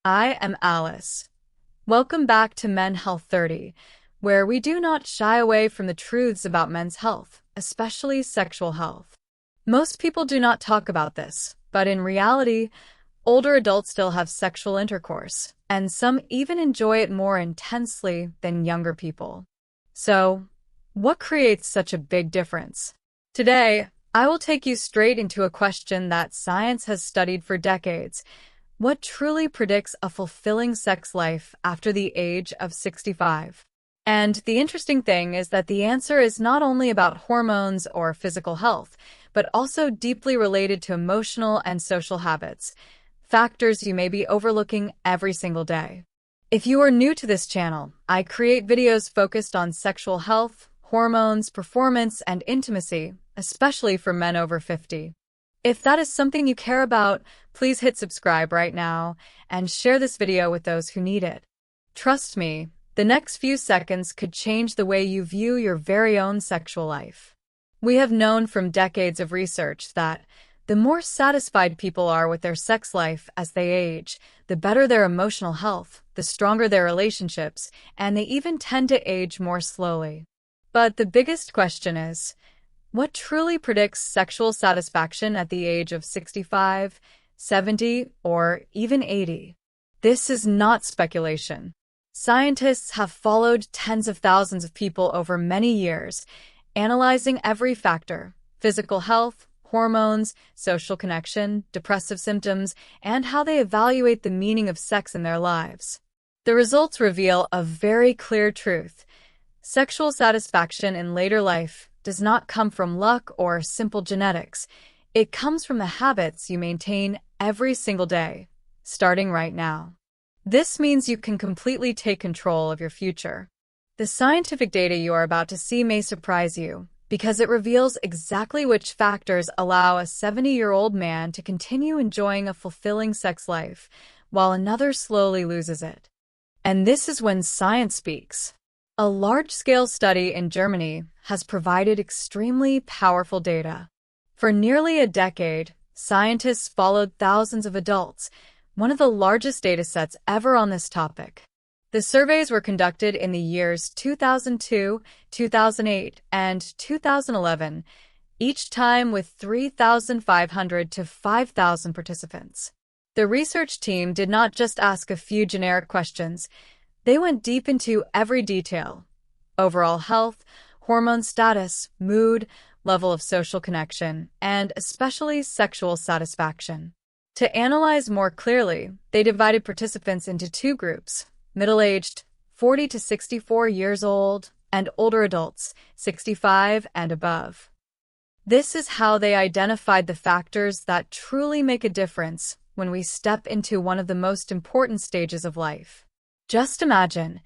I am Alice. Welcome back to Men Health 30, where we do not shy away from the truths about men's health, especially sexual health. Most people do not talk about this, but in reality, older adults still have sexual intercourse, and some even enjoy it more intensely than younger people. So, what creates such a big difference? Today, I will take you straight into a question that science has studied for decades. What truly predicts a fulfilling sex life after the age of 65? And the interesting thing is that the answer is not only about hormones or physical health, but also deeply related to emotional and social habits, factors you may be overlooking every single day. If you are new to this channel, I create videos focused on sexual health, hormones, performance, and intimacy, especially for men over 50. If that is something you care about, please hit subscribe right now and share this video with those who need it. Trust me, the next few seconds could change the way you view your very own sexual life. We have known from decades of research that the more satisfied people are with their sex life as they age, the better their emotional health, the stronger their relationships, and they even tend to age more slowly. But the biggest question is, what truly predicts sexual satisfaction at the age of 65, 70, or even 80? This is not speculation. Scientists have followed tens of thousands of people over many years, analyzing every factor: physical health, hormones, social connection, depressive symptoms, and how they evaluate the meaning of sex in their lives. The results reveal a very clear truth. Sexual satisfaction in later life does not come from luck or simple genetics. It comes from the habits you maintain every single day, starting right now. This means you can completely take control of your future. The scientific data you are about to see may surprise you, because it reveals exactly which factors allow a 70-year-old man to continue enjoying a fulfilling sex life, while another slowly loses it. And this is when science speaks. A large-scale study in Germany has provided extremely powerful data. For nearly a decade, scientists followed thousands of adults, one of the largest datasets ever on this topic. The surveys were conducted in the years 2002, 2008, and 2011, each time with 3,500 to 5,000 participants. The research team did not just ask a few generic questions. They went deep into every detail: overall health, hormone status, mood, level of social connection, and especially sexual satisfaction. To analyze more clearly, they divided participants into two groups: middle-aged, 40 to 64 years old, and older adults, 65 and above. This is how they identified the factors that truly make a difference when we step into one of the most important stages of life. Just imagine,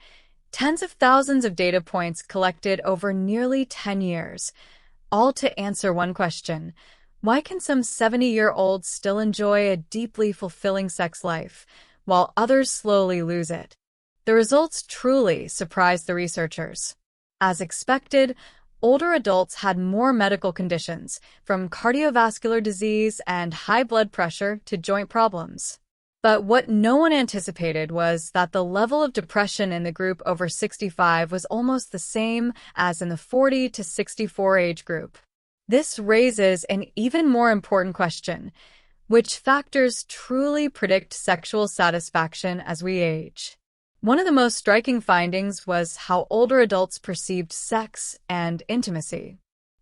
tens of thousands of data points collected over nearly 10 years, all to answer one question: why can some 70-year-olds still enjoy a deeply fulfilling sex life, while others slowly lose it? The results truly surprised the researchers. As expected, older adults had more medical conditions, from cardiovascular disease and high blood pressure to joint problems. But what no one anticipated was that the level of depression in the group over 65 was almost the same as in the 40 to 64 age group. This raises an even more important question: which factors truly predict sexual satisfaction as we age? One of the most striking findings was how older adults perceived sex and intimacy.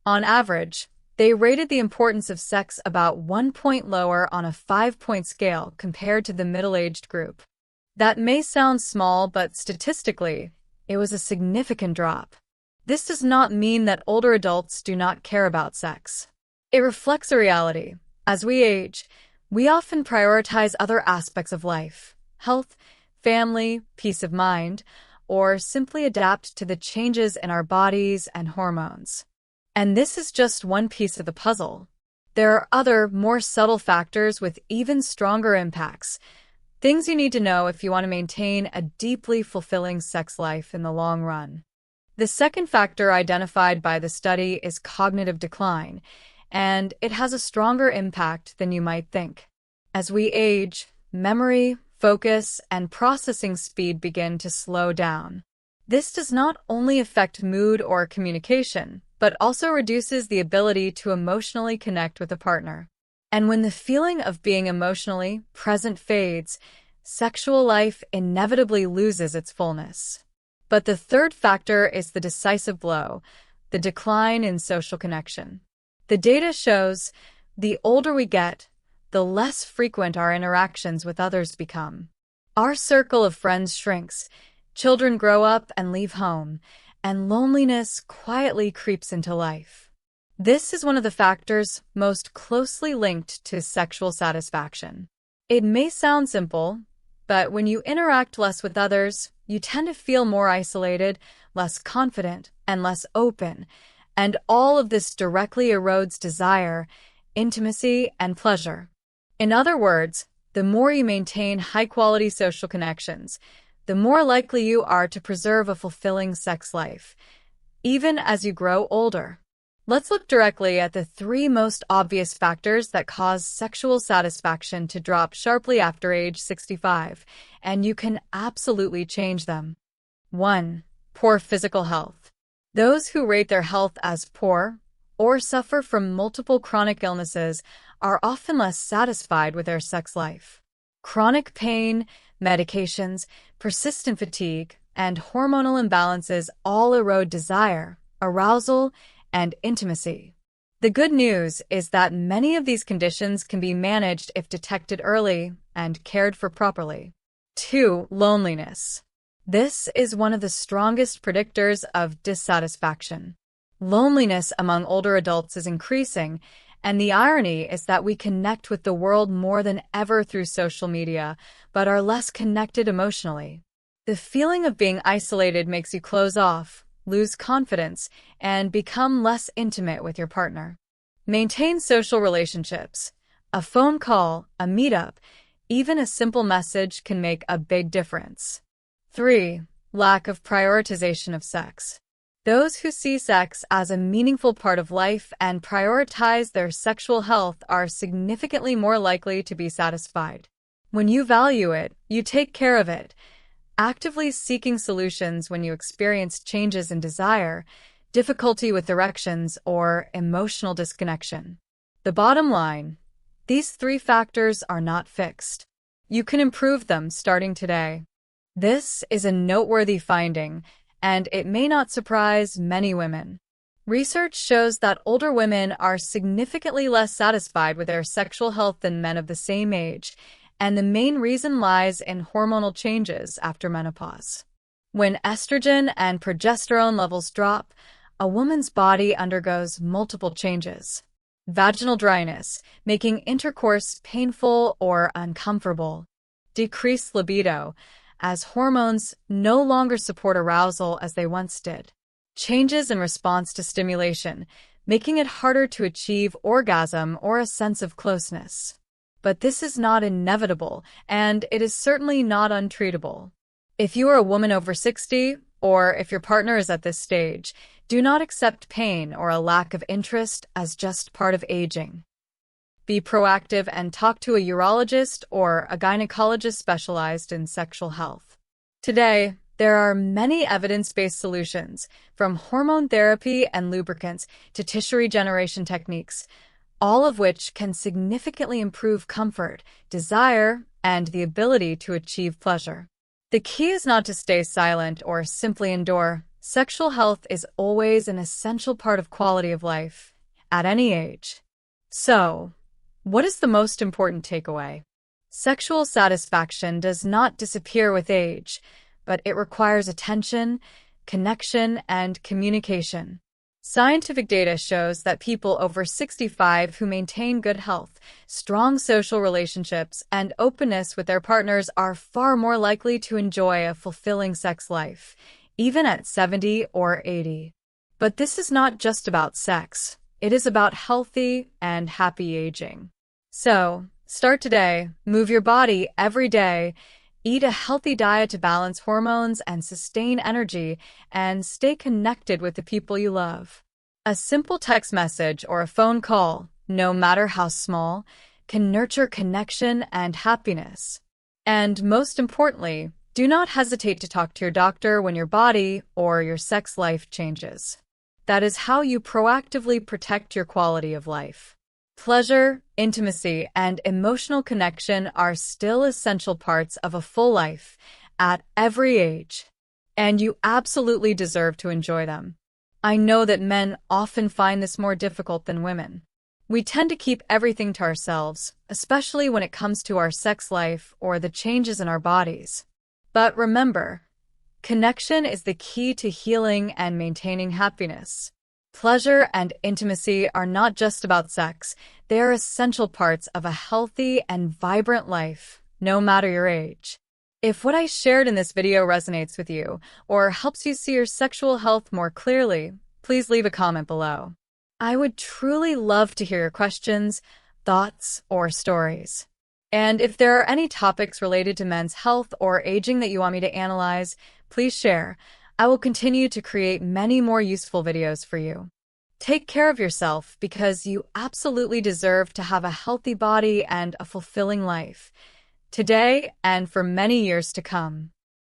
On average, they rated the importance of sex about 1 point lower on a 5-point scale compared to the middle-aged group. That may sound small, but statistically, it was a significant drop. This does not mean that older adults do not care about sex. It reflects a reality. As we age, we often prioritize other aspects of life: health, family, peace of mind, or simply adapt to the changes in our bodies and hormones. And this is just one piece of the puzzle. There are other, more subtle factors with even stronger impacts, things you need to know if you want to maintain a deeply fulfilling sex life in the long run. The second factor identified by the study is cognitive decline, and it has a stronger impact than you might think. As we age, memory, focus, and processing speed begin to slow down. This does not only affect mood or communication, but also reduces the ability to emotionally connect with a partner. And when the feeling of being emotionally present fades, sexual life inevitably loses its fullness. But the third factor is the decisive blow, the decline in social connection. The data shows the older we get, the less frequent our interactions with others become. Our circle of friends shrinks, children grow up and leave home, and loneliness quietly creeps into life. This is one of the factors most closely linked to sexual satisfaction. It may sound simple, but when you interact less with others, you tend to feel more isolated, less confident, and less open, and all of this directly erodes desire, intimacy, and pleasure. In other words, the more you maintain high-quality social connections, the more likely you are to preserve a fulfilling sex life, even as you grow older. Let's look directly at the three most obvious factors that cause sexual satisfaction to drop sharply after age 65, and you can absolutely change them. 1. Poor physical health. Those who rate their health as poor or suffer from multiple chronic illnesses are often less satisfied with their sex life. Chronic pain, medications, persistent fatigue, and hormonal imbalances all erode desire, arousal, and intimacy. The good news is that many of these conditions can be managed if detected early and cared for properly. 2. Loneliness. This is one of the strongest predictors of dissatisfaction. Loneliness among older adults is increasing, and the irony is that we connect with the world more than ever through social media, but are less connected emotionally. The feeling of being isolated makes you close off, lose confidence, and become less intimate with your partner. Maintain social relationships. A phone call, a meetup, even a simple message can make a big difference. 3. Lack of prioritization of sex. Those who see sex as a meaningful part of life and prioritize their sexual health are significantly more likely to be satisfied. When you value it, you take care of it, actively seeking solutions when you experience changes in desire, difficulty with erections, or emotional disconnection. The bottom line: these three factors are not fixed. You can improve them starting today. This is a noteworthy finding, and it may not surprise many women. Research shows that older women are significantly less satisfied with their sexual health than men of the same age, and the main reason lies in hormonal changes after menopause. When estrogen and progesterone levels drop, a woman's body undergoes multiple changes. Vaginal dryness, making intercourse painful or uncomfortable. Decreased libido, as hormones no longer support arousal as they once did. Changes in response to stimulation, making it harder to achieve orgasm or a sense of closeness. But this is not inevitable, and it is certainly not untreatable. If you are a woman over 60, or if your partner is at this stage, do not accept pain or a lack of interest as just part of aging. Be proactive and talk to a urologist or a gynecologist specialized in sexual health. Today, there are many evidence-based solutions, from hormone therapy and lubricants to tissue regeneration techniques, all of which can significantly improve comfort, desire, and the ability to achieve pleasure. The key is not to stay silent or simply endure. Sexual health is always an essential part of quality of life, at any age. So, what is the most important takeaway? Sexual satisfaction does not disappear with age, but it requires attention, connection, and communication. Scientific data shows that people over 65 who maintain good health, strong social relationships, and openness with their partners are far more likely to enjoy a fulfilling sex life, even at 70 or 80. But this is not just about sex. It is about healthy and happy aging. So, start today, move your body every day, eat a healthy diet to balance hormones and sustain energy, and stay connected with the people you love. A simple text message or a phone call, no matter how small, can nurture connection and happiness. And most importantly, do not hesitate to talk to your doctor when your body or your sex life changes. That is how you proactively protect your quality of life. Pleasure, intimacy, and emotional connection are still essential parts of a full life at every age, and you absolutely deserve to enjoy them. I know that men often find this more difficult than women. We tend to keep everything to ourselves, especially when it comes to our sex life or the changes in our bodies. But remember, connection is the key to healing and maintaining happiness. Pleasure and intimacy are not just about sex, they are essential parts of a healthy and vibrant life, no matter your age. If what I shared in this video resonates with you or helps you see your sexual health more clearly, please leave a comment below. I would truly love to hear your questions, thoughts, or stories. And if there are any topics related to men's health or aging that you want me to analyze, please share. I will continue to create many more useful videos for you. Take care of yourself because you absolutely deserve to have a healthy body and a fulfilling life, today and for many years to come.